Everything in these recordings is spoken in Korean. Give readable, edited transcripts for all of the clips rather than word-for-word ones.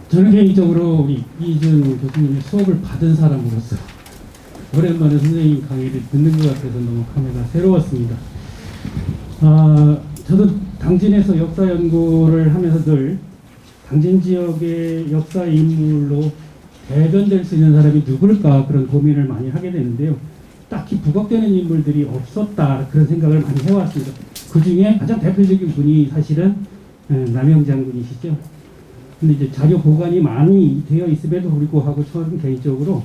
저는 개인적으로 우리 이준 교수님의 수업을 받은 사람으로서 오랜만에 선생님 강의를 듣는 것 같아서 너무 감회가 새로웠습니다. 저도 당진에서 역사 연구를 하면서 늘 당진 지역의 역사 인물로 대변될 수 있는 사람이 누굴까 그런 고민을 많이 하게 되는데요. 딱히 부각되는 인물들이 없었다 그런 생각을 많이 해왔습니다. 그 중에 가장 대표적인 분이 사실은 남영 장군이시죠. 근데 이제 자료 보관이 많이 되어 있음에도 불구하고 저는 개인적으로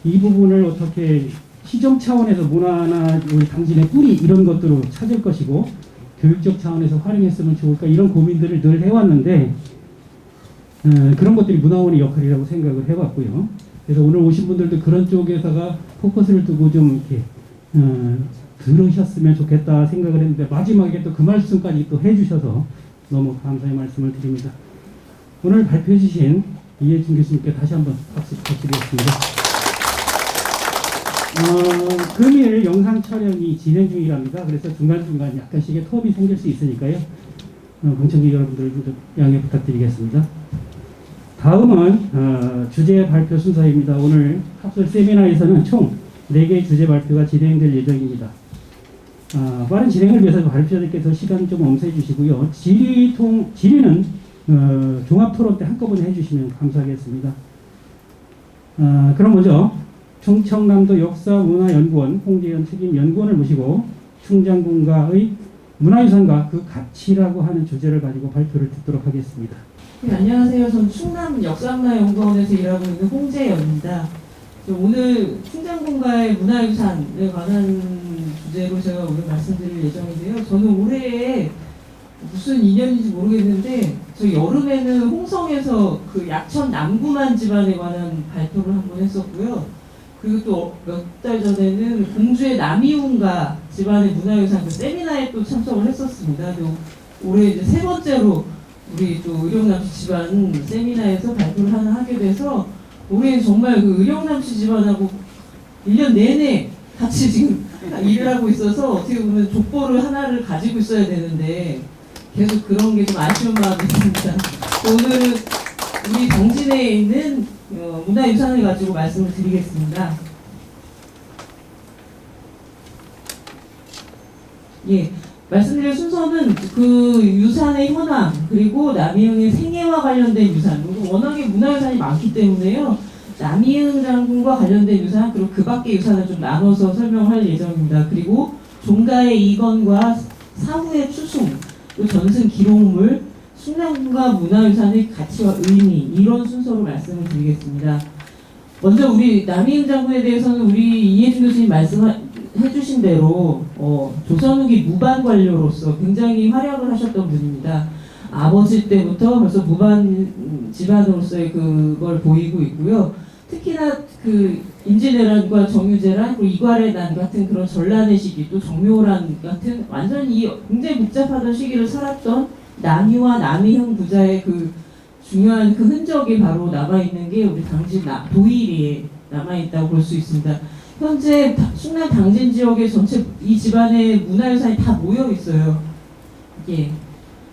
이 부분을 어떻게 시정 차원에서 문화나 우리 당진의 뿌리 이런 것들로 찾을 것이고 교육적 차원에서 활용했으면 좋을까 이런 고민들을 늘 해왔는데 그런 것들이 문화원의 역할이라고 생각을 해봤고요. 그래서 오늘 오신 분들도 그런 쪽에다가 포커스를 두고 좀 이렇게 들으셨으면 좋겠다 생각을 했는데 마지막에 또 그 말씀까지 또 해주셔서 너무 감사의 말씀을 드립니다. 오늘 발표해 주신 이해준 교수님께 다시 한번 박수 부탁드리겠습니다. 금일 영상 촬영이 진행 중이랍니다. 그래서 중간중간 약간씩의 톱이 생길 수 있으니까요. 공청객 여러분들 좀 양해 부탁드리겠습니다. 다음은 주제 발표 순서입니다. 오늘 학술 세미나에서는 총 4개의 주제 발표가 진행될 예정입니다. 빠른 진행을 위해서 발표자들께서 시간 좀 엄수해 주시고요. 질의는 종합토론 때 한꺼번에 해주시면 감사하겠습니다. 그럼 먼저 충청남도 역사문화연구원 홍재현 책임 연구원을 모시고 충장군가의 문화유산과 그 가치라고 하는 주제를 가지고 발표를 듣도록 하겠습니다. 네, 안녕하세요. 저는 충남 역사문화연구원에서 일하고 있는 홍재현입니다. 오늘 충장군가의 문화유산에 관한 주제로 제가 오늘 말씀드릴 예정인데요. 저는 올해에 무슨 인연인지 모르겠는데 저 여름에는 홍성에서 그 약천 남구만 집안에 관한 발표를 한번 했었고요. 그리고 또 몇 달 전에는 공주의 남이운가 집안의 문화유산 그 세미나에 또 참석을 했었습니다. 올해 이제 3번째로 우리 또 의령남씨 집안 세미나에서 발표를 하나 하게 돼서 올해 정말 그 의령남씨 집안하고 1년 내내 같이 지금 일을 하고 있어서 어떻게 보면 족보를 하나를 가지고 있어야 되는데 계속 그런 게 좀 아쉬운 마음이 있습니다. 오늘은 우리 당진에 있는 문화유산을 가지고 말씀을 드리겠습니다. 예, 말씀드릴 순서는 그 유산의 현황 그리고 남이응의 생애와 관련된 유산 그리고 워낙에 문화유산이 많기 때문에요. 남이응 장군과 관련된 유산 그리고 그 밖의 유산을 좀 나눠서 설명할 예정입니다. 그리고 종가의 이건과 사후의 추승 또 전승 기록물 충남군가 문화유산의 가치와 의미 이런 순서로 말씀을 드리겠습니다. 먼저 우리 남이응 장군에 대해서는 우리 이해준 교수님 말씀해주신 대로 조선 후기 무반 관료로서 굉장히 활약을 하셨던 분입니다. 아버지 때부터 벌써 무반 집안으로서의 그걸 보이고 있고요. 특히나 그 임진왜란과 정유재란 그리고 이괄의 난 같은 그런 전란의 시기 또 정묘란 같은 완전히 굉장히 복잡하던 시기를 살았던 남이와 남이형 부자의 그 중요한 그 흔적이 바로 남아있는 게 우리 당진 도일이에 남아있다고 볼 수 있습니다. 현재 충남 당진 지역의 전체 이 집안의 문화유산이 다 모여 있어요. 예.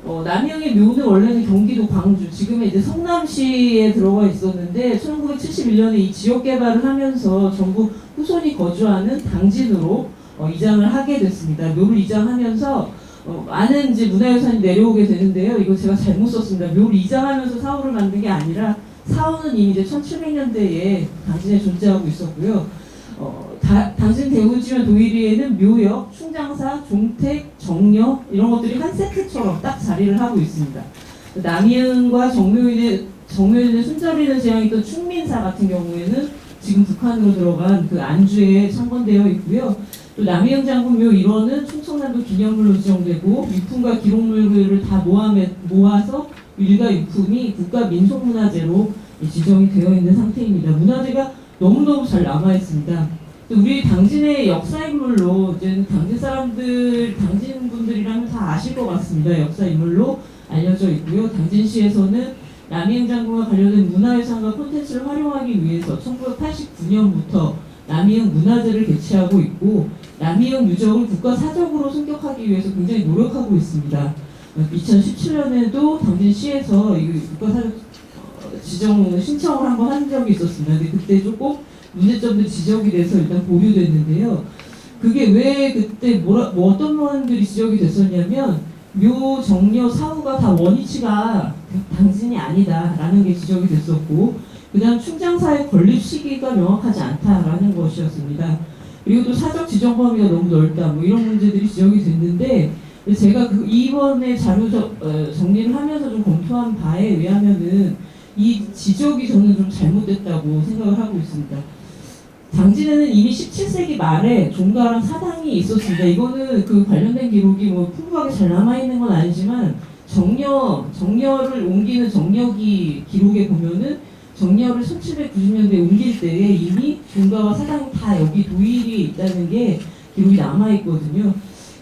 남이형의 묘는 원래는 경기도 광주, 지금은 이제 성남시에 들어가 있었는데 1971년에 이 지역 개발을 하면서 전부 후손이 거주하는 당진으로 이장을 하게 됐습니다. 묘를 이장하면서 많은 이제 문화유산이 내려오게 되는데요. 이거 제가 잘못 썼습니다. 묘를 이장하면서 사후를 만든 게 아니라 사후는 이미 이제 1700년대에 당진에 존재하고 있었고요. 당진 대구지면 도일이에는 묘역, 충장사, 종택, 정려 이런 것들이 한 세트처럼 딱 자리를 하고 있습니다. 남이응과 정묘인의 순절이는 재앙이던 충민사 같은 경우에는 지금 북한으로 들어간 그 안주에 창건되어 있고요. 또 남이응 장군묘 1호는 충청남도 기념물로 지정되고 유품과 기록물들을 다 모아서 일가 유품이 국가민속문화재로 지정이 되어 있는 상태입니다. 문화재가 너무너무 잘 남아있습니다. 우리 당진의 역사인물로 이제 당진 분들이라면 다 아실 것 같습니다. 역사인물로 알려져 있고요. 당진시에서는 남이응 장군과 관련된 문화유산과 콘텐츠를 활용하기 위해서 1989년부터 남이응 문화재를 개최하고 있고 남이응 유적을 국가사적으로 승격하기 위해서 굉장히 노력하고 있습니다. 2017년에도 당진시에서 이 지정 신청을 한번 한 적이 있었습니다. 근데 그때 조금 문제점도 지적이 돼서 일단 보류됐는데요. 그게 왜 그때 뭐 어떤 원들이 지적이 됐었냐면 묘, 정려, 사후가 다 원위치가 당진이 아니다라는 게 지적이 됐었고, 그다음 충장사의 건립 시기가 명확하지 않다라는 것이었습니다. 그리고 또 사적 지정 범위가 너무 넓다, 뭐 이런 문제들이 지적이 됐는데, 제가 그 이번에 자료 정리를 하면서 좀 검토한 바에 의하면은 이 지적이 저는 좀 잘못됐다고 생각을 하고 있습니다. 당진에는 이미 17세기 말에 종가랑 사당이 있었습니다. 이거는 그 관련된 기록이 뭐 풍부하게 잘 남아있는 건 아니지만 정려를 옮기는 정려기 기록에 보면은 정려를 1790년대에 옮길 때에 이미 종가와 사당이 다 여기 도일이 있다는 게 기록이 남아있거든요.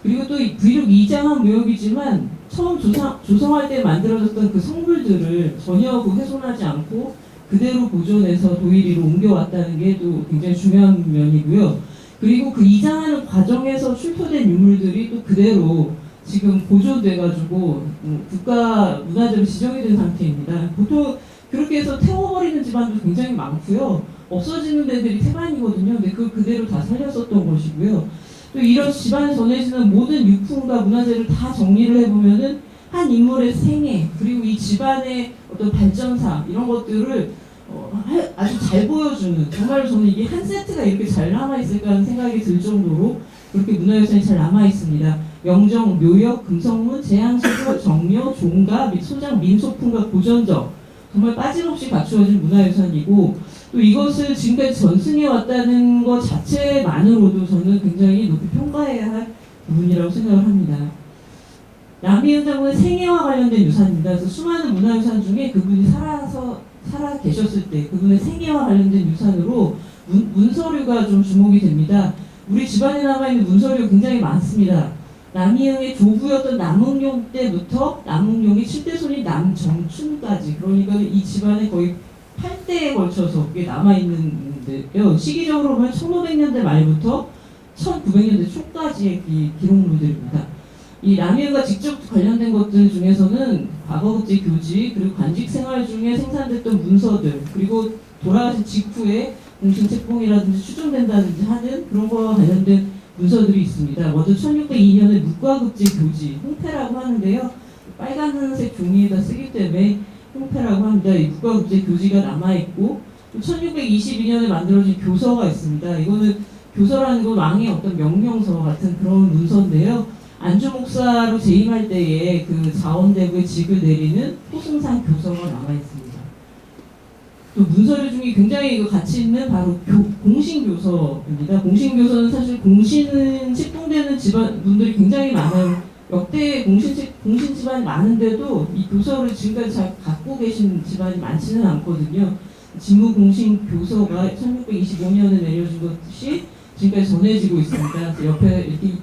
그리고 또 비록 이장한 묘역이지만 처음 조성할 때 만들어졌던 그 성물들을 전혀 훼손하지 않고 그대로 보존해서 도일이로 옮겨왔다는 게 또 굉장히 중요한 면이고요. 그리고 그 이장하는 과정에서 출토된 유물들이 또 그대로 지금 보존돼가지고 국가문화재로 지정이 된 상태입니다. 보통 그렇게 해서 태워버리는 집안도 굉장히 많고요. 없어지는 데들이 태반이거든요. 근데 그대로 다 살렸었던 것이고요. 또 이런 집안에 전해지는 모든 유품과 문화재를 다 정리를 해보면은 한 인물의 생애, 그리고 이 집안의 어떤 발전사, 이런 것들을 아주 잘 보여주는, 정말로 저는 이게 한 세트가 이렇게 잘 남아있을까 하는 생각이 들 정도로 그렇게 문화유산이 잘 남아있습니다. 영정, 묘역, 금성문, 제향시설, 정려, 종가, 및 소장, 민소품과 고전적, 정말 빠짐없이 갖추어진 문화유산이고, 또 이것을 지금까지 전승해왔다는 것 자체만으로도 저는 굉장히 높이 평가해야 할 부분이라고 생각을 합니다. 남이은 장군의 생애와 관련된 유산입니다. 그래서 수많은 문화유산 중에 그분이 살아 계셨을 때 그분의 생애와 관련된 유산으로 문서류가 좀 주목이 됩니다. 우리 집안에 남아있는 문서류 굉장히 많습니다. 남이응의 조부였던 남응용 때부터 남응용이 7대 손인 남정춘까지, 그러니까 이 집안에 거의 8대에 걸쳐서 그게 남아있는데요. 시기적으로 보면 1500년대 말부터 1900년대 초까지의 기록물들입니다. 이 남이응과 직접 관련된 것들 중에서는 과거급제 교지, 그리고 관직 생활 중에 생산됐던 문서들, 그리고 돌아가신 직후에 공신책봉이라든지 추정된다든지 하는 그런 거와 관련된 문서들이 있습니다. 먼저 1602년에 묵과급제 교지, 홍패라고 하는데요. 빨간색 종이에다 쓰기 때문에 홍패라고 합니다. 이 묵과급제 교지가 남아있고, 또 1622년에 만들어진 교서가 있습니다. 이거는 교서라는 건 왕의 어떤 명령서 같은 그런 문서인데요. 안주 목사로 재임할 때에 그 자원대부의 직을 내리는 포승산 교서가 남아 있습니다. 또 문서류 중에 굉장히 가치 있는 바로 공신교서입니다. 공신교서는 사실 공신은 책봉되는 집안분들이 굉장히 많아요. 역대 공신 집안이 많은데도 이 교서를 지금까지 잘 갖고 계신 집안이 많지는 않거든요. 직무공신교서가 1625년에 내려진 것이 지금까지 전해지고 있습니다. 그래서 옆에 이렇게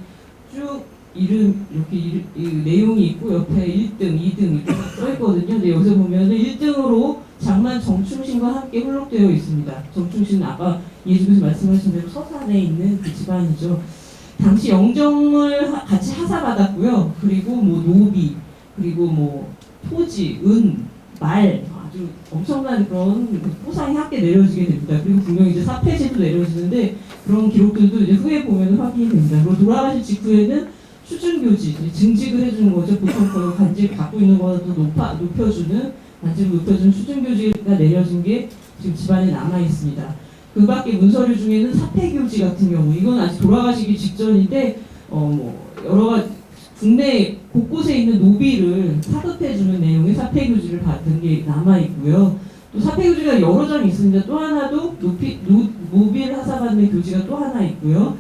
쭉 이렇게 내용이 있고 옆에 1등, 2등 이렇게 써있거든요. 근데 여기서 보면은 1등으로 장만 정충신과 함께 hul록되어 있습니다. 정충신은 아까 예주께서 말씀하신 대로 서산에 있는 그 집안이죠. 당시 영정을 같이 하사받았고요. 그리고 뭐 노비, 그리고 뭐 토지, 은, 말, 아주 엄청난 그런 포상이 함께 내려지게 됩니다. 그리고 분명히 이제 사패제도 내려지는데 그런 기록들도 이제 후에 보면 확인이 됩니다. 그리고 돌아가신 직후에는 수준교지, 증직을 해주는 거죠. 보통 그 관직 갖고 있는 거보다 높여주는, 관직을 높여주는 수준교지가 내려진 게 지금 집안에 남아있습니다. 그 밖에 문서류 중에는 사패교지 같은 경우, 이건 아직 돌아가시기 직전인데, 여러 가지, 국내 곳곳에 있는 노비를 사급해주는 내용의 사패교지를 받은 게 남아있고요. 또 사패교지가 여러 점 있습니다. 또 하나도 노비를 하사받는 교지가 또 하나 있고요.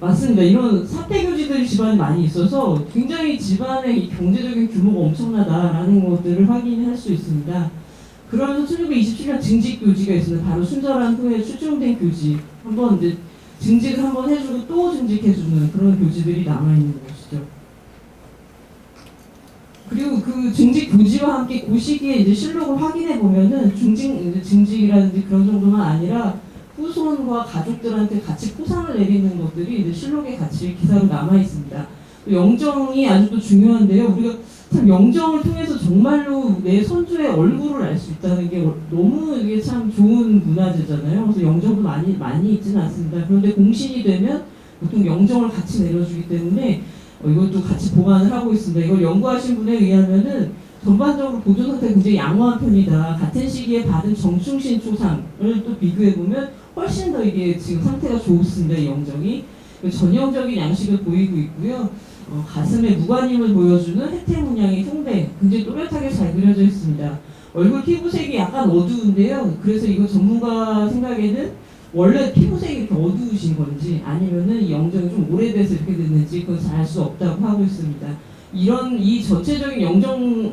맞습니다. 이런 사패교지들이 집안에 많이 있어서 굉장히 집안의 경제적인 규모가 엄청나다라는 것들을 확인할 수 있습니다. 그러면서 1627년 증직교지가 있습니다. 바로 순절한 후에 추정된 교지. 한번 이제 증직을 한번 해주고 또 증직해주는 그런 교지들이 남아있는 것이죠. 그리고 그 증직 교지와 함께 그 시기에 이제 실록을 확인해 보면은 증직이라든지 그런 정도만 아니라 후손과 가족들한테 같이 포상을 내리는 것들이 이제 실록에 같이 기사로 남아 있습니다. 영정이 아주 또 중요한데요. 우리가 참 영정을 통해서 정말로 내 선조의 얼굴을 알 수 있다는 게 너무 이게 참 좋은 문화재잖아요. 그래서 영정도 많이 있지는 않습니다. 그런데 공신이 되면 보통 영정을 같이 내려주기 때문에 이것도 같이 보관을 하고 있습니다. 이걸 연구하신 분에 의하면은 전반적으로 보존 상태가 굉장히 양호한 편이다. 같은 시기에 받은 정충신 초상을 또 비교해 보면 훨씬 더 이게 지금 상태가 좋습니다. 이 영정이 전형적인 양식을 보이고 있고요. 가슴에 무관임을 보여주는 혜태 문양의 흉배 굉장히 또렷하게 잘 그려져 있습니다. 얼굴 피부색이 약간 어두운데요. 그래서 이거 전문가 생각에는 원래 피부색이 이렇게 어두우신 건지 아니면은 이 영정이 좀 오래돼서 이렇게 됐는지 그건 잘 알 수 없다고 하고 있습니다. 이 전체적인 영정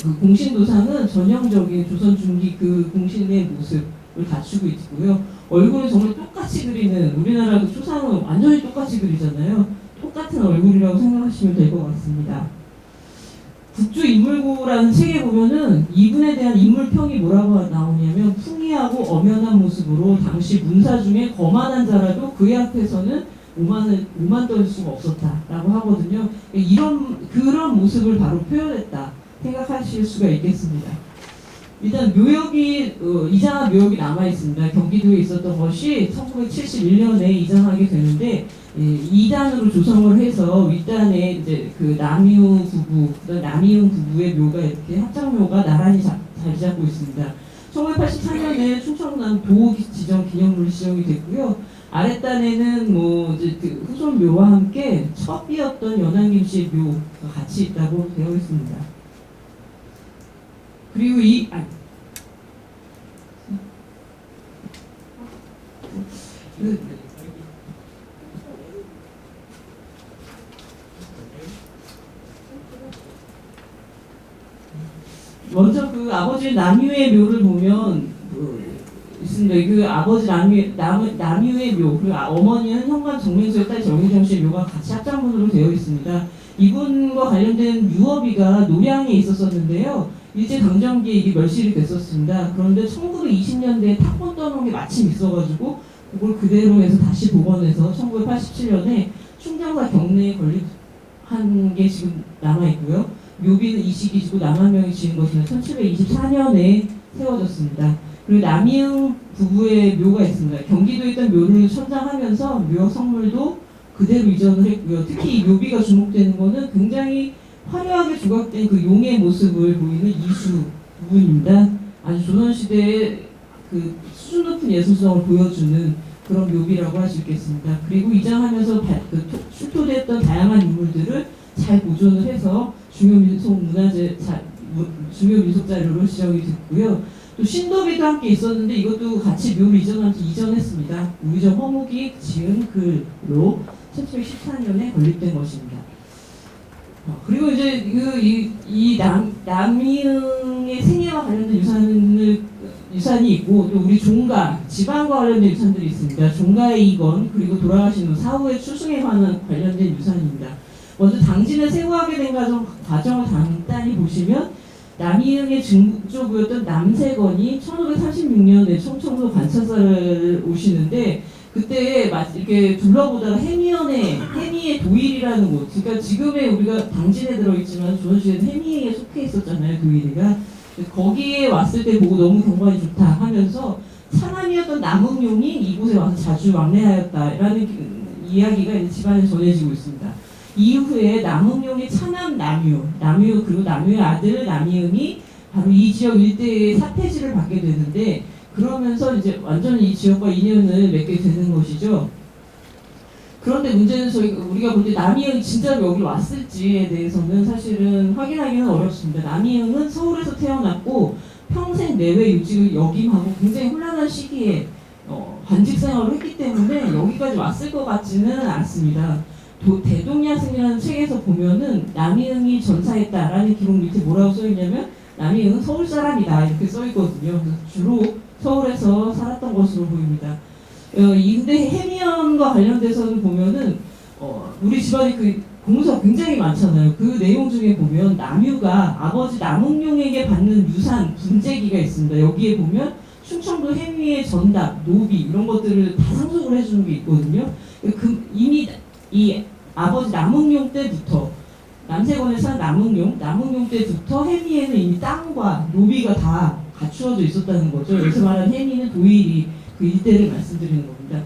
그 공신도상은 전형적인 조선 중기 그 공신의 모습을 갖추고 있고요. 얼굴은 정말 똑같이 그리는 우리나라 그 초상은 완전히 똑같이 그리잖아요. 똑같은 얼굴이라고 생각하시면 될 것 같습니다. 국주인물고라는 책에 보면은 이분에 대한 인물평이 뭐라고 나오냐면 풍의하고 엄연한 모습으로 당시 문사 중에 거만한 자라도 그의 앞에서는 오만 떨 수가 없었다라고 하거든요. 그런 모습을 바로 표현했다 생각하실 수가 있겠습니다. 일단 묘역이 이장하 묘역이 남아 있습니다. 경기도에 있었던 것이 1971년에 이장하게 되는데 2단으로 조성을 해서 윗단에 이제 그 남이웅 부부의 묘가 이렇게 합장묘가 나란히 자리 잡고 있습니다. 1984년에 충청남 도 지정 기념물이 지정이 됐고요. 아랫단에는 뭐 이제 그 후손 묘와 함께 첩이었던 연안김 씨의 묘가 같이 있다고 되어 있습니다. 그리고 먼저 그 아버지 남유의 묘를 보면 있습니다. 그 아버지 남유의 묘 그리고 어머니는 현관 정민수의 딸 정희정 씨의 묘가 같이 합장문으로 되어 있습니다. 이분과 관련된 유업이가 노량에 있었었는데요. 일제강점기에 이게 멸실이 됐었습니다. 그런데 1920년대에 탁본 떠놓은 게 마침 있어가지고 그걸 그대로 해서 다시 복원해서 1987년에 충정사 경내에 건립한 게 지금 남아있고요. 묘비는 이 시기이고 남한명이 지은 것은 1724년에 세워졌습니다. 그리고 남이응 부부의 묘가 있습니다. 경기도에 있던 묘를 천장하면서 묘역 성물도 그대로 이전을 했고요. 특히 이 묘비가 주목되는 것은 굉장히 화려하게 조각된 그 용의 모습을 보이는 이수 부분입니다. 아주 조선시대의 그 수준 높은 예술성을 보여주는 그런 묘비라고 할 수 있겠습니다. 그리고 이장하면서 출토됐던 다양한 인물들을 잘 보존을 해서 중요 민속 자료로 지정이 됐고요. 또 신도비도 함께 있었는데 이것도 같이 묘를 이전했습니다. 우의정 허묵이 지은 글로 1714년에 건립된 것입니다. 그리고 이제 남이응의 생애와 관련된 유산이 있고 또 우리 종가, 지방과 관련된 유산들이 있습니다. 종가의 이건 그리고 돌아가신 후 사후의 추승에 관련된 유산입니다. 먼저 당진을 세우하게 된 과정을 간단히 보시면 남이응의 증조부였던 남세건이 1536년에 청청도 관찰사를 오시는데 그때 이렇게 둘러보다가 해미의 도일이라는 곳, 그러니까 지금의 우리가 당진에 들어있지만 조선시대에 해미에 속해 있었잖아요, 도일이가. 거기에 왔을 때 보고 너무 경관이 좋다 하면서 차남이었던 남응용이 이곳에 와서 자주 왕래하였다라는 이야기가 이제 집안에 전해지고 있습니다. 이후에 남응용의 차남 남유 그리고 남유의 아들 남이응이 바로 이 지역 일대의 사태지를 받게 되는데 그러면서 이제 완전히 이 지역과 인연을 맺게 되는 것이죠. 그런데 문제는 우리가 볼 때 남이응이 진짜로 여기 왔을지에 대해서는 사실은 확인하기는 어렵습니다. 남이응은 서울에서 태어났고 평생 내외 유직을 역임하고 굉장히 혼란한 시기에 관직 생활을 했기 때문에 여기까지 왔을 것 같지는 않습니다. 대동야승이라는 책에서 보면은 남이응이 전사했다라는 기록 밑에 뭐라고 써있냐면 남이응은 서울 사람이다 이렇게 써있거든요. 주로 서울에서 살았던 것으로 보입니다. 근데 해미연과 관련돼서는 보면은 우리 집안에 그 공서가 굉장히 많잖아요. 그 내용 중에 보면 남유가 아버지 남응용에게 받는 유산 분재기가 있습니다. 여기에 보면 충청도 해미의 전답, 노비 이런 것들을 다 상속을 해주는 게 있거든요. 이미 이 아버지 남응용 때부터 남세권에 산 남흥용 때부터 해미에는 이미 땅과 노비가 다 갖추어져 있었다는 거죠. 여기서 말하는 해미는 도일이 그 일대를 말씀드리는 겁니다.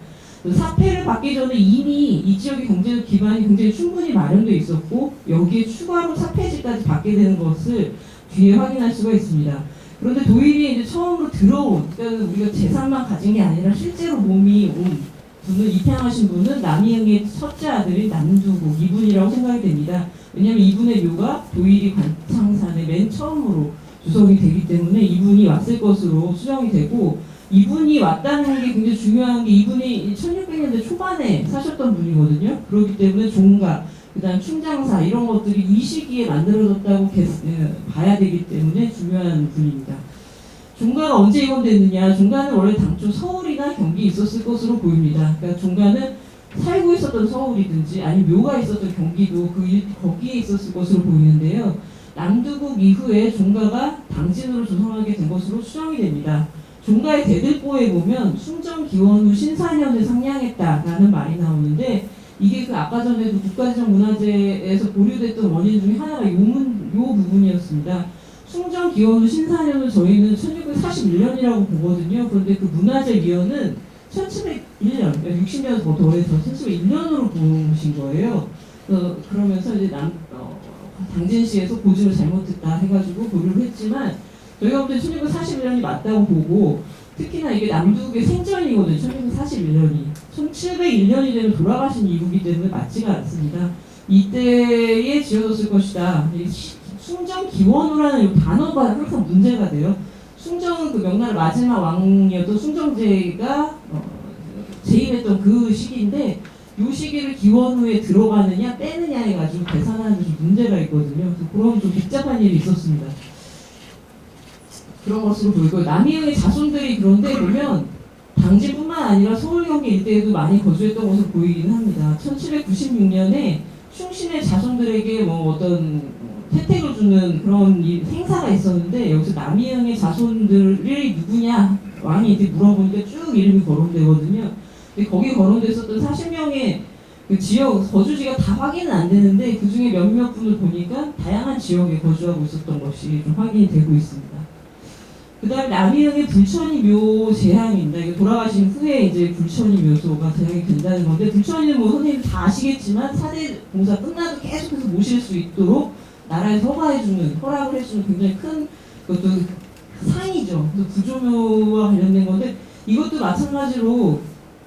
사패를 받기 전에 이미 이 지역의 경제적 기반이 굉장히 충분히 마련되어 있었고 여기에 추가로 사패지까지 받게 되는 것을 뒤에 확인할 수가 있습니다. 그런데 도일이 이제 처음으로 들어온, 그러니까 우리가 재산만 가진 게 아니라 실제로 몸이 온 분은, 입양하신 분은 남이응의 첫째 아들인 남두국 이분이라고 생각이 됩니다. 왜냐하면 이분의 묘가 도일이 관창산에 맨 처음으로 주석이 되기 때문에 이분이 왔을 것으로 추정이 되고, 이분이 왔다는 게 굉장히 중요한 게 이분이 1600년대 초반에 사셨던 분이거든요. 그렇기 때문에 종가, 그 다음 충장사 이런 것들이 이 시기에 만들어졌다고 봐야 되기 때문에 중요한 분입니다. 종가가 언제 입원됐느냐? 종가는 원래 당초 서울이나 경기에 있었을 것으로 보입니다. 그러니까 종가는 살고 있었던 서울이든지 아니면 묘가 있었던 경기도 거기에 있었을 것으로 보이는데요. 남두국 이후에 종가가 당진으로 조성하게 된 것으로 추정이 됩니다. 종가의 대들보에 보면 숭정 기원 후 신사년을 상냥했다라는 말이 나오는데, 이게 그 아까 전에도 국가지정 문화재에서 보류됐던 원인 중에 하나가 요 부분이었습니다. 숭정 기원 후 신사년을 저희는 1641년이라고 보거든요. 그런데 그 문화재위원은 1701년, 60년 더 덜해서 1701년으로 보신 거예요. 그러면서 이제 당진시에서 고증을 잘못했다 해가지고 보류를 했지만, 저희가 볼 때 1641년이 맞다고 보고, 특히나 이게 남두국의 생전이거든요. 1641년이 1701년이 되면 돌아가신 이후이기 때문에 맞지가 않습니다. 이때에 지어졌을 것이다. 숭정 기원후라는 이 단어가 항상 문제가 돼요. 숭정은 그 명나라 마지막 왕이었던 숭정제가 재임했던 그 시기인데, 이 시기를 기원후에 들어가느냐 빼느냐 해가지고 계산하는 좀 문제가 있거든요. 그래서 그런 좀 복잡한 일이 있었습니다. 그런 것으로 보이고, 남이응의 자손들이 그런데 보면 당진뿐만 아니라 서울 경기 일대에도 많이 거주했던 것으로 보이긴 합니다. 1796년에 충신의 자손들에게 뭐 어떤 혜택을 주는 그런 행사가 있었는데, 여기서 남이응의 자손들이 누구냐 왕이 이렇게 물어보니까 쭉 이름이 거론되거든요. 근데 거기 거론됐었던 40명의 그 지역 거주지가 다 확인은 안 되는데, 그 중에 몇몇 분을 보니까 다양한 지역에 거주하고 있었던 것이 좀 확인이 되고 있습니다. 그 다음에 남이응의 불천이 묘 제향입니다. 이거 돌아가신 후에 이제 불천이 묘소가 제향이 된다는 건데, 불천이는 뭐 선생님 다 아시겠지만 사대 공사 끝나도 계속해서 모실 수 있도록 나라에서 허락을 해주는 굉장히 큰 그것도 상이죠. 그래서 구조묘와 관련된 건데, 이것도 마찬가지로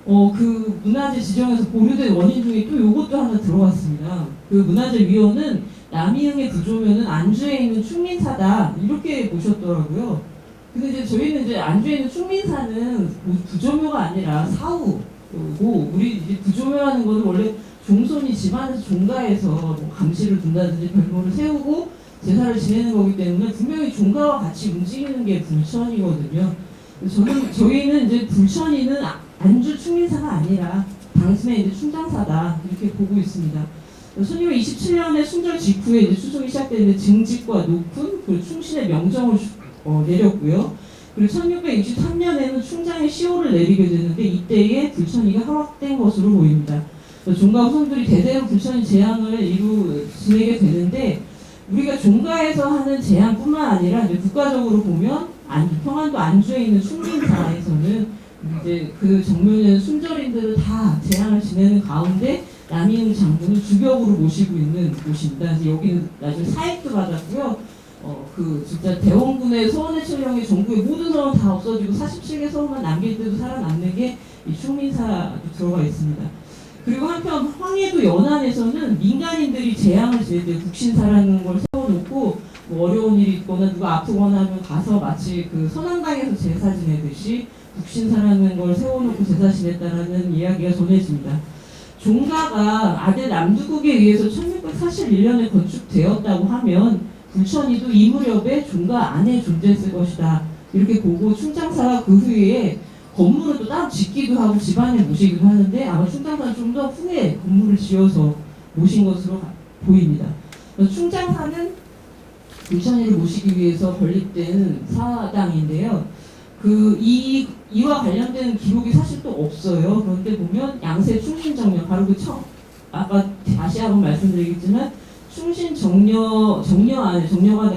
그 문화재 지정에서 보류된 원인 중에 또 이것도 하나 들어갔습니다. 그 문화재위원은 남이응의 구조묘는 안주에 있는 충민사다 이렇게 보셨더라고요. 근데 이제 저희는 이제 안주에 있는 충민사는 구조묘가 아니라 사후고, 우리 이제 구조묘라는 거는 원래 종손이 집안에서 종가에서 뭐 감시를 둔다든지 별모를 세우고 제사를 지내는 거기 때문에 분명히 종가와 같이 움직이는 게 불천이거든요. 저희는 이제 불천이는 안주 충민사가 아니라 당신의 이제 충장사다 이렇게 보고 있습니다. 1627년에 순절 직후에 이제 추송이 시작되는데 증직과 녹훈 그리고 충신의 명정을 내렸고요. 그리고 1663년에는 충장의 시호를 내리게 되는데, 이때에 불천이가 허락된 것으로 보입니다. 종가 후손들이 대대로 불천이 제한을 지내게 되는데, 우리가 종가에서 하는 제한뿐만 아니라 이제 국가적으로 보면 평안도 안주에 있는 충민사에서는 이제 그 정묘년 순절인들을 다 제한을 지내는 가운데 남이응 장군을 주격으로 모시고 있는 곳입니다. 그래서 여기는 나중에 사익도 받았고요. 진짜 대원군의 서원의 철령에 전국의 모든 서원 다 없어지고 47개 서원만 남길 때도 살아남는 게 이 충민사도 들어가 있습니다. 그리고 한편 황해도 연안에서는 민간인들이 재앙을 지낼 때 국신사라는 걸 세워놓고, 뭐 어려운 일이 있거나 누가 아프거나 하면 가서 마치 그 선왕당에서 제사 지내듯이 국신사라는 걸 세워놓고 제사 지냈다라는 이야기가 전해집니다. 종가가 아들 남두국에 의해서 1641년에 건축되었다고 하면 불천이도 이 무렵에 종가 안에 존재했을 것이다 이렇게 보고, 충장사가 그 후에 건물을 또 따로 짓기도 하고 집안에 모시기도 하는데, 아마 충장사는 좀 더 후에 건물을 지어서 모신 것으로 보입니다. 충장사는 불천이를 모시기 위해서 건립된 사당인데요. 이와 관련된 기록이 사실 또 없어요. 그런데 보면 양세 충신정령, 바로 아까 다시 한번 말씀드리겠지만 충신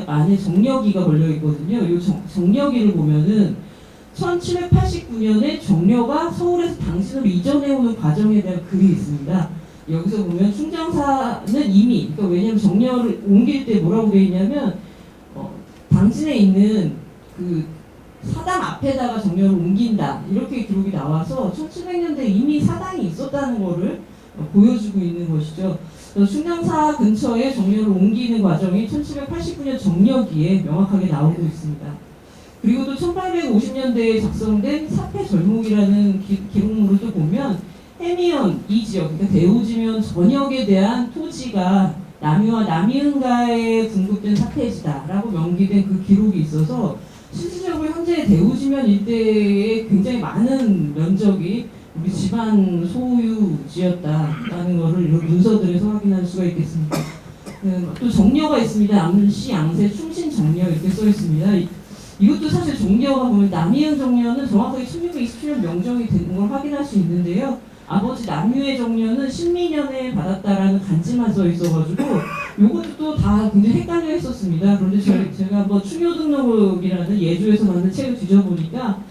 안에 정려기가 걸려 있거든요. 이 정려기를 보면은 1789년에 정려가 서울에서 당신으로 이전해오는 과정에 대한 글이 있습니다. 여기서 보면 충정사는 이미, 그러니까 왜냐면 정려를 옮길 때 뭐라고 되어 있냐면 당신에 있는 그 사당 앞에다가 정려를 옮긴다 이렇게 기록이 나와서 1700년대 이미 사당이 있었다는 거를 보여주고 있는 것이죠. 충정사 근처에 정려를 옮기는 과정이 1789년 정려기에 명확하게 나오고 있습니다. 그리고 또 1850년대에 작성된 사패 절목이라는 기록물을 또 보면 해미현 이 지역, 그러니까 대우지면 전역에 대한 토지가 남유와 남이은가에 분급된 사패지다라고 명기된 그 기록이 있어서 실질적으로 현재 대우지면 일대에 굉장히 많은 면적이 우리 집안 소유지였다라는 것을 이런 문서들에서 확인할 수가 있겠습니다. 또 정려가 있습니다. 암시, 양세, 충신 정려 이렇게 써 있습니다. 이것도 사실 정려가 보면 남이은 정려는 정확하게 1627년 명정이 된 걸 확인할 수 있는데요. 아버지 남유의 정려는 신민년에 받았다라는 간지만 써 있어가지고 요것도 또 다 굉장히 헷갈려 했었습니다. 그런데 제가 한번 충효등록이라는 예조에서 만든 책을 뒤져보니까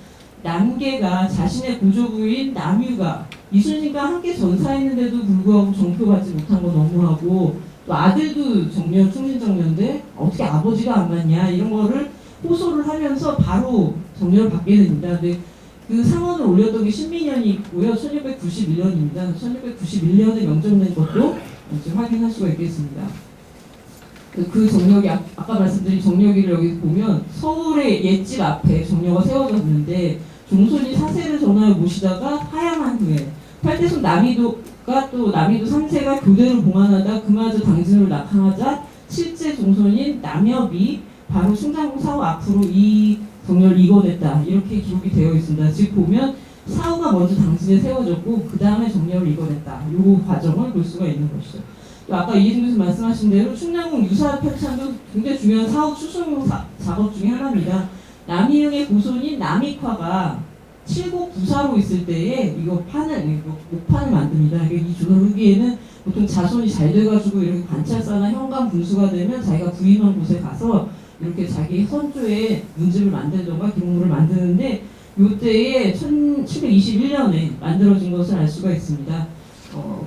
남계가 자신의 고조부인 남유가 이순신과 함께 전사했는데도 불구하고 정표받지 못한 건 너무하고 또 아들도 정려, 충신정려인데 어떻게 아버지가 안 맞냐 이런 거를 호소를 하면서 바로 정려를 받게 됩니다. 근데 그 상원을 올렸던 게 신민년이 있고요. 1691년입니다. 1691년에 명정된 것도 이제 확인할 수가 있겠습니다. 그 정려기, 아까 말씀드린 정려기를 여기 보면 서울의 옛집 앞에 정려가 세워졌는데 종손이 사세를 전하여 모시다가 하야만 후에 팔대손 남이도가 또 남이도 3세가 교대를 봉안하다 그마저 당진으로 낙항하자 실제 종손인 남엽이 바로 충장공 사후 앞으로 이 정려를 이궈냈다 이렇게 기록이 되어 있습니다. 즉 보면 사후가 먼저 당진에 세워졌고 그 다음에 정려를 이궈냈다 이 과정을 볼 수가 있는 것이죠. 또 아까 이혜진 교수님 말씀하신 대로 충량공 유사 편찬도 굉장히 중요한 사후 추승 작업 중에 하나입니다. 남이응의 고손인 남익화가 칠곡 부사로 있을 때에 이거 목판을 만듭니다. 이 조선 후기에는 보통 자손이 잘 돼가지고 이렇게 관찰사나 현관 분수가 되면 자기가 부임한 곳에 가서 이렇게 자기 선조의 문집을 만들던가 기록물을 만드는데 이때에 1721년에 만들어진 것을 알 수가 있습니다.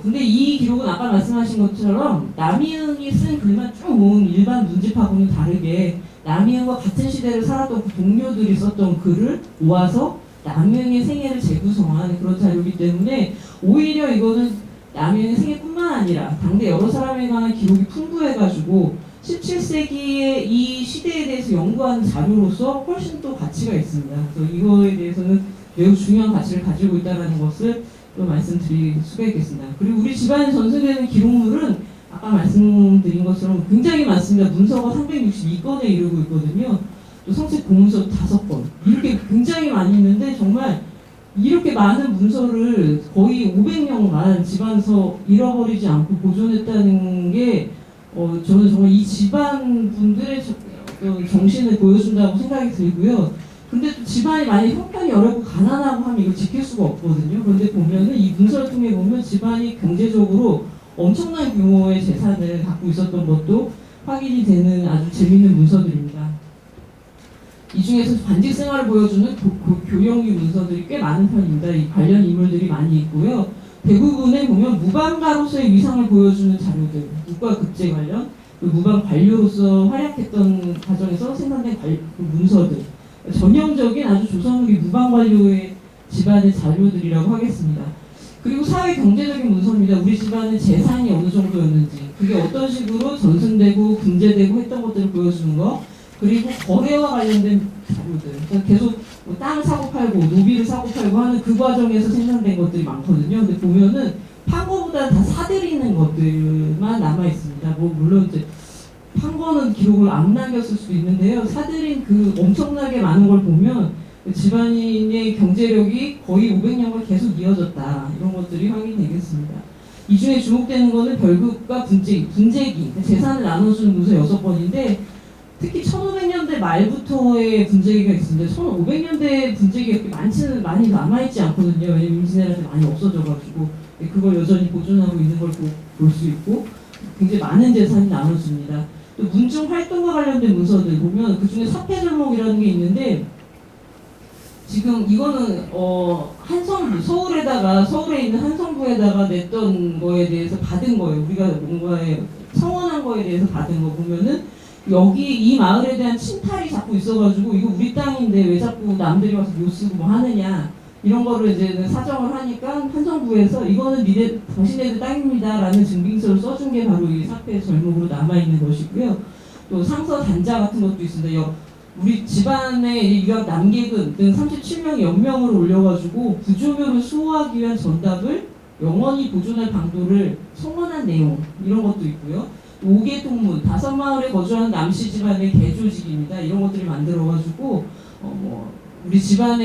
근데 이 기록은 아까 말씀하신 것처럼 남이응이 쓴 글만 쭉 모은 일반 문집하고는 다르게 남이응과 같은 시대를 살았던 그 동료들이 썼던 글을 모아서 남이응의 생애를 재구성한 그런 자료이기 때문에 오히려 이거는 남이응의 생애뿐만 아니라 당대 여러 사람에 관한 기록이 풍부해가지고 17세기의 이 시대에 대해서 연구하는 자료로서 훨씬 또 가치가 있습니다. 그래서 이거에 대해서는 매우 중요한 가치를 가지고 있다는 것을 또 말씀드릴 수가 있겠습니다. 그리고 우리 집안에 전승되는 기록물은 아까 말씀드린 것처럼 굉장히 많습니다. 문서가 362건에 이르고 있거든요. 또 성책 공문서 5건 이렇게 굉장히 많이 있는데 정말 이렇게 많은 문서를 거의 500년간 집안에서 잃어버리지 않고 보존했다는 게 저는 정말 이 집안 분들의 정신을 보여준다고 생각이 들고요. 근데 또 집안이 만약 형편이 어렵고 가난하고 하면 이걸 지킬 수가 없거든요. 그런데 보면은 이 문서를 통해 보면 집안이 경제적으로 엄청난 규모의 재산을 갖고 있었던 것도 확인이 되는 아주 재밌는 문서들입니다. 이 중에서 관직 생활을 보여주는 교영유 문서들이 꽤 많은 편입니다. 이 관련 인물들이 많이 있고요. 대부분에 보면 무방가로서의 위상을 보여주는 자료들, 국가급제 관련, 무방 관료로서 활약했던 과정에서 생산된 문서들, 전형적인 아주 조선 후기 무방 관료의 집안의 자료들이라고 하겠습니다. 그리고 사회 경제적인 문서입니다. 우리 집안의 재산이 어느 정도였는지, 그게 어떤 식으로 전승되고 분재되고 했던 것들을 보여주는 거, 그리고 거래와 관련된 자료들, 계속 뭐 땅을 사고 팔고 노비를 사고 팔고 하는 그 과정에서 생산된 것들이 많거든요. 근데 보면은 판거보다 다 사들이는 것들만 남아 있습니다. 뭐 물론 이제 판거는 기록을 안 남겼을 수도 있는데요. 사들인 그 엄청나게 많은 걸 보면 집안인의 경제력이 거의 500년을 계속 이어졌다. 이런 것들이 확인되겠습니다. 이 중에 주목되는 거는 별급과 분재기, 재산을 나눠주는 문서 6번인데 특히 1500년대 말부터의 분재기가 있습니다. 1500년대 분재기가 그렇게 많이 남아있지 않거든요. 왜냐면 임진왜란 때 많이 없어져가지고 그걸 여전히 보존하고 있는 걸 볼 수 있고, 굉장히 많은 재산이 나눠집니다. 또 문중 활동과 관련된 문서들 보면 그 중에 사패절목이라는 게 있는데 지금 이거는 한성부 서울에 있는 한성부에다가 냈던 거에 대해서 받은 거예요. 우리가 뭔가에 청원한 거에 대해서 받은 거 보면은 여기 이 마을에 대한 침탈이 자꾸 있어가지고 이거 우리 땅인데 왜 자꾸 남들이 와서 묘 쓰고 뭐 하느냐 이런 거를 이제 사정을 하니까 한성부에서 이거는 당신네들 땅입니다라는 증빙서를 써준 게 바로 이 사패 절목으로 남아 있는 것이고요. 또 상서 단자 같은 것도 있습니다. 우리 집안의 유학 남계근 등 37명 연명을 올려가지고 부조묘를 수호하기 위한 전답을 영원히 보존할 방도를 청원한 내용 이런 것도 있고요. 5개 통문 5마을에 거주하는 남씨 집안의 대조직입니다. 이런 것들을 만들어가지고 우리 집안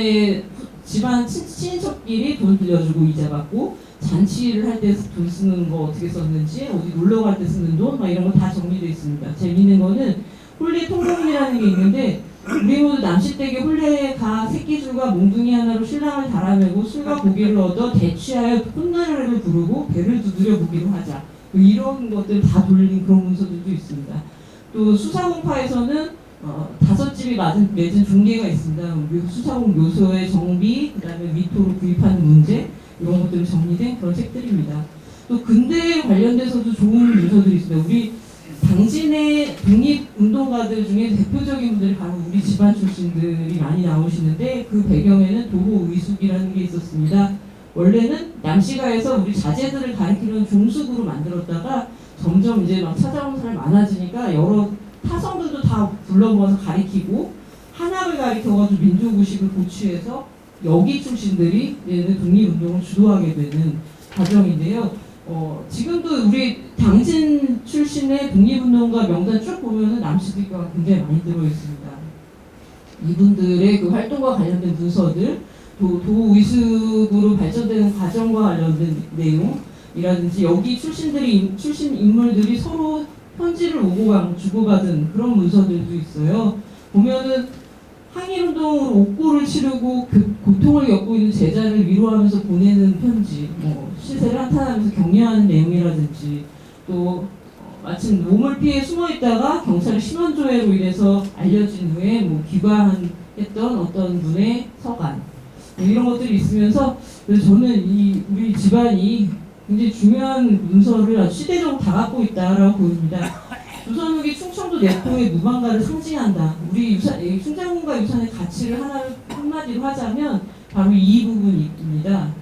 친인척끼리 돈 빌려주고 이자 받고 잔치를 할 때 돈 쓰는 거 어떻게 썼는지 어디 놀러 갈 때 쓰는 돈 막 이런 거 다 정리되어 있습니다. 재미있는 거는 홀례 통공이라는 게 있는데 우리 모두 남씨댁에 홀례가 새끼줄과 몽둥이 하나로 신랑을 달아매고 술과 고기를 얻어 대취하여 콧노래를 부르고 배를 두드려 보기로 하자. 이런 것들 다 돌린 그런 문서들도 있습니다. 또 수사공파에서는 5집이 맺은 종례가 있습니다. 수사공 묘소의 정비, 그 다음에 위토로 구입하는 문제 이런 것들이 정리된 그런 책들입니다. 또 근대에 관련돼서도 좋은 문서들이 있습니다. 우리 당진의 독립운동가들 중에 대표적인 분들이 바로 우리 집안 출신들이 많이 나오시는데 그 배경에는 도호의숙이라는 게 있었습니다. 원래는 남씨가에서 우리 자제들을 가리키는 종숙으로 만들었다가 점점 이제 막 찾아오는 사람이 많아지니까 여러 타성들도 다 불러 모아서 가리키고 한학을 가리켜가지고 민족의식을 고취해서 여기 출신들이 얘는 독립운동을 주도하게 되는 과정인데요. 지금도 우리 당진 출신의 독립운동가 명단 쭉 보면은 남씨들과 굉장히 많이 들어있습니다. 이분들의 그 활동과 관련된 문서들, 도의숙으로 발전되는 과정과 관련된 내용이라든지 여기 출신 인물들이 서로 편지를 주고받은 그런 문서들도 있어요. 보면은 항일운동으로 옥고를 치르고 그 고통을 겪고 있는 제자를 위로하면서 보내는 편지, 시세를 한탄하면서 격려하는 내용이라든지 또 마침 몸을 피해 숨어있다가 경찰의 신원조회로 인해서 알려진 후에 귀가했던 어떤 분의 서간 이런 것들이 있으면서 그래서 저는 우리 집안이 굉장히 중요한 문서를 아주 시대적으로 다 갖고 있다라고 보입니다. 조선 후기 충청도 내포의 무방가를 상징한다. 우리 충장군과 유산의 가치를 한마디로 하자면 바로 이 부분입니다.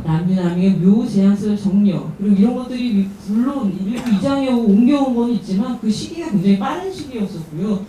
남유남의 묘, 제한스, 정려 그리고 이런 것들이 물론 일부 이장에 옮겨온 건 있지만 그 시기가 굉장히 빠른 시기였었고요.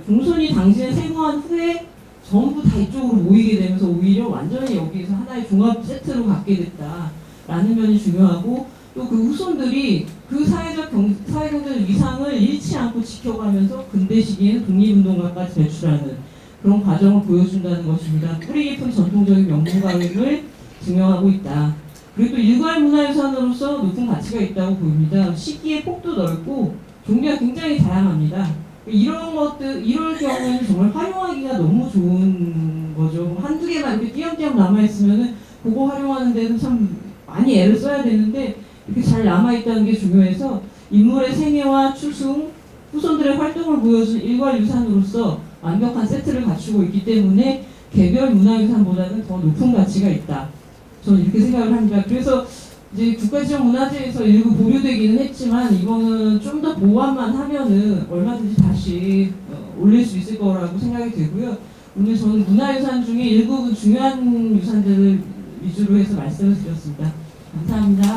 종손이 당시에 생활한 후에 전부 다 이쪽으로 모이게 되면서 오히려 완전히 여기에서 하나의 종합 세트로 갖게 됐다라는 면이 중요하고 또 그 후손들이 그 사회경제적 위상을 잃지 않고 지켜가면서 근대 시기에는 독립운동가까지 배출하는 그런 과정을 보여준다는 것입니다. 뿌리 깊은 전통적인 명문가임을 증명하고 있다. 그리고 또 일괄 문화유산으로서 높은 가치가 있다고 보입니다. 시기의 폭도 넓고 종류가 굉장히 다양합니다. 이럴 경우에는 정말 활용하기가 너무 좋은 거죠. 한두 개만 이렇게 띄엄띄엄 남아있으면은 그거 활용하는 데는 참 많이 애를 써야 되는데 이렇게 잘 남아있다는 게 중요해서 인물의 생애와 추승, 후손들의 활동을 보여준 일괄 유산으로서 완벽한 세트를 갖추고 있기 때문에 개별 문화유산보다는 더 높은 가치가 있다. 저는 이렇게 생각을 합니다. 그래서 이제 국가지정 문화재에서 일부 보류되기는 했지만 이거는 좀 더 보완만 하면은 얼마든지 다시 올릴 수 있을 거라고 생각이 되고요. 오늘 저는 문화유산 중에 일부 중요한 유산들을 위주로 해서 말씀을 드렸습니다. 감사합니다.